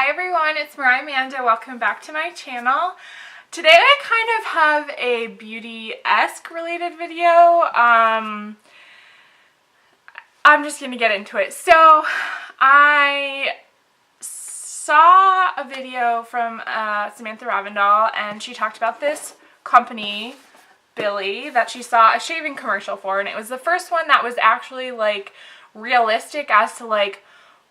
Hi everyone, it's Amanda. Welcome back to my channel. Today I kind of have a beauty-esque related video. I'm just going to get into it. So I saw a video from Samantha Ravindal, and she talked about this company, Billie, that she saw a shaving commercial for, and it was the first one that was actually like realistic as to like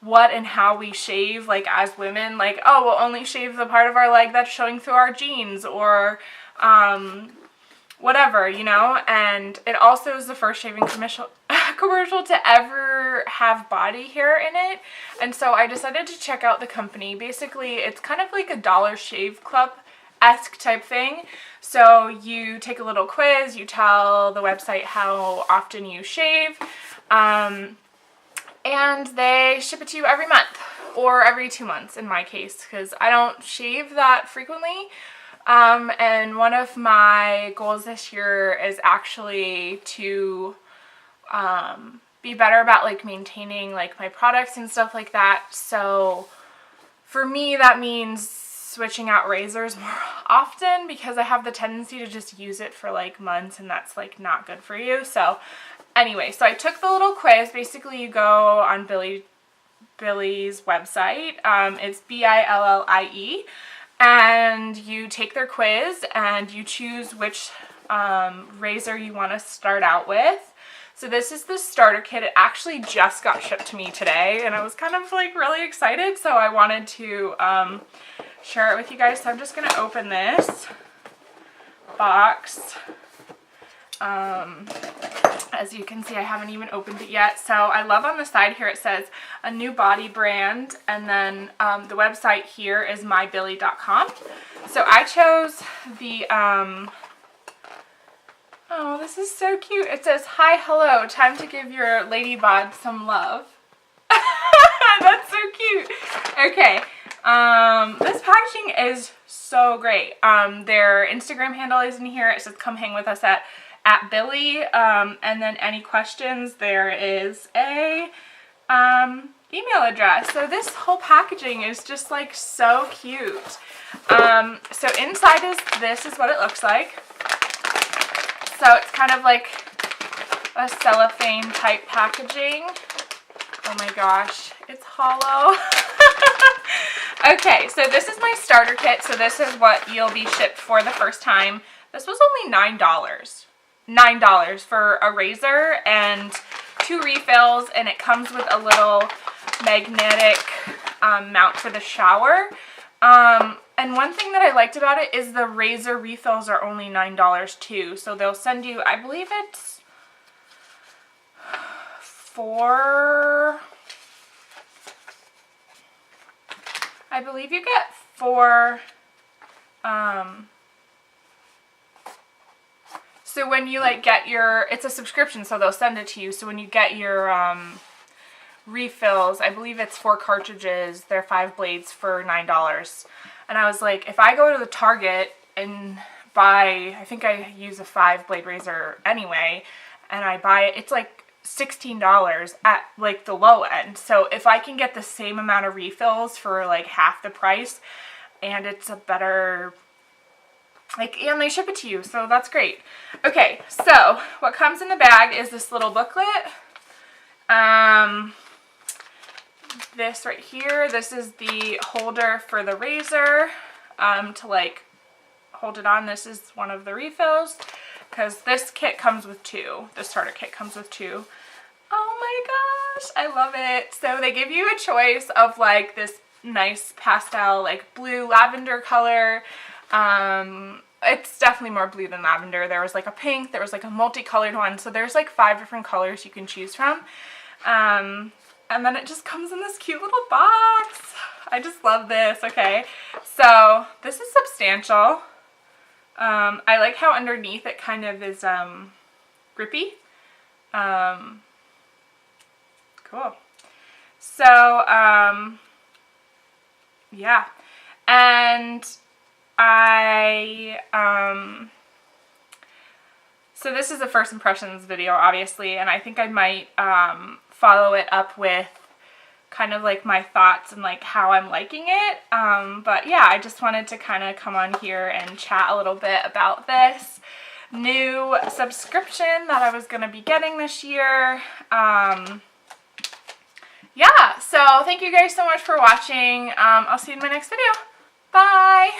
what and how we shave, like as women, like, oh, we'll only shave the part of our leg that's showing through our jeans, or whatever, you know. And it also is the first shaving commercial to ever have body hair in it, and so I decided to check out the company. Basically, it's kind of like a Dollar Shave Club-esque type thing. So you take a little quiz, you tell the website how often you shave, and they ship it to you every month, or every 2 months in my case, because I don't shave that frequently. And one of my goals this year is actually to be better about like maintaining like my products and stuff like that. So for me, that means switching out razors more often, because I have the tendency to just use it for like months, and that's like not good for you. So anyway, so I took the little quiz. Basically, you go on Billie's website. It's Billie, and you take their quiz and you choose which razor you want to start out with. So this is the starter kit. It actually just got shipped to me today, and I was kind of like really excited, so I wanted to share it with you guys. So I'm just going to open this box. As you can see, I haven't even opened it yet. So I love on the side here it says a new body brand, and then the website here is mybillie.com. So I chose the oh, this is so cute. It says, "Hi, hello, time to give your lady bod some love." That's so cute. Okay, this packaging is so great. Their Instagram handle is in here. It says, "Come hang with us at Billie," and then any questions, there is a email address. So this whole packaging is just like so cute. So inside this is what it looks like. So it's kind of like a cellophane type packaging. Oh my gosh, it's hollow. Okay, so this is my starter kit. So this is what you'll be shipped for the first time. This was only $9. $9 for a razor and 2 refills, and it comes with a little magnetic mount for the shower. And one thing that I liked about it is the razor refills are only $9 too. So they'll send you, I believe it's 4, I believe you get 4, so when you like get your, it's a subscription, so they'll send it to you. So when you get your refills, I believe it's 4 cartridges, they're 5 blades for $9. And I was like, if I go to the Target and buy, I think I use a 5-blade razor anyway, and I buy it, it's like $16 at like the low end. So if I can get the same amount of refills for like half the price, and it's a better, like, and they ship it to you, so that's great. Okay, so what comes in the bag is this little booklet. This right here, this is the holder for the razor, to like hold it on. This is one of the refills, because this kit comes with 2. The starter kit comes with 2. Oh my gosh, I love it. So they give you a choice of like this nice pastel, like blue lavender color. It's definitely more blue than lavender. There was like a pink, there was like a multicolored one. So there's like 5 different colors you can choose from. And then it just comes in this cute little box. I just love this. Okay, so this is substantial. I like how underneath it kind of is grippy. Cool. So yeah, and so this is a first impressions video, obviously, and I think I might follow it up with kind of like my thoughts and like how I'm liking it. But yeah, I just wanted to kind of come on here and chat a little bit about this new subscription that I was going to be getting this year. Yeah, so thank you guys so much for watching. I'll see you in my next video. Bye!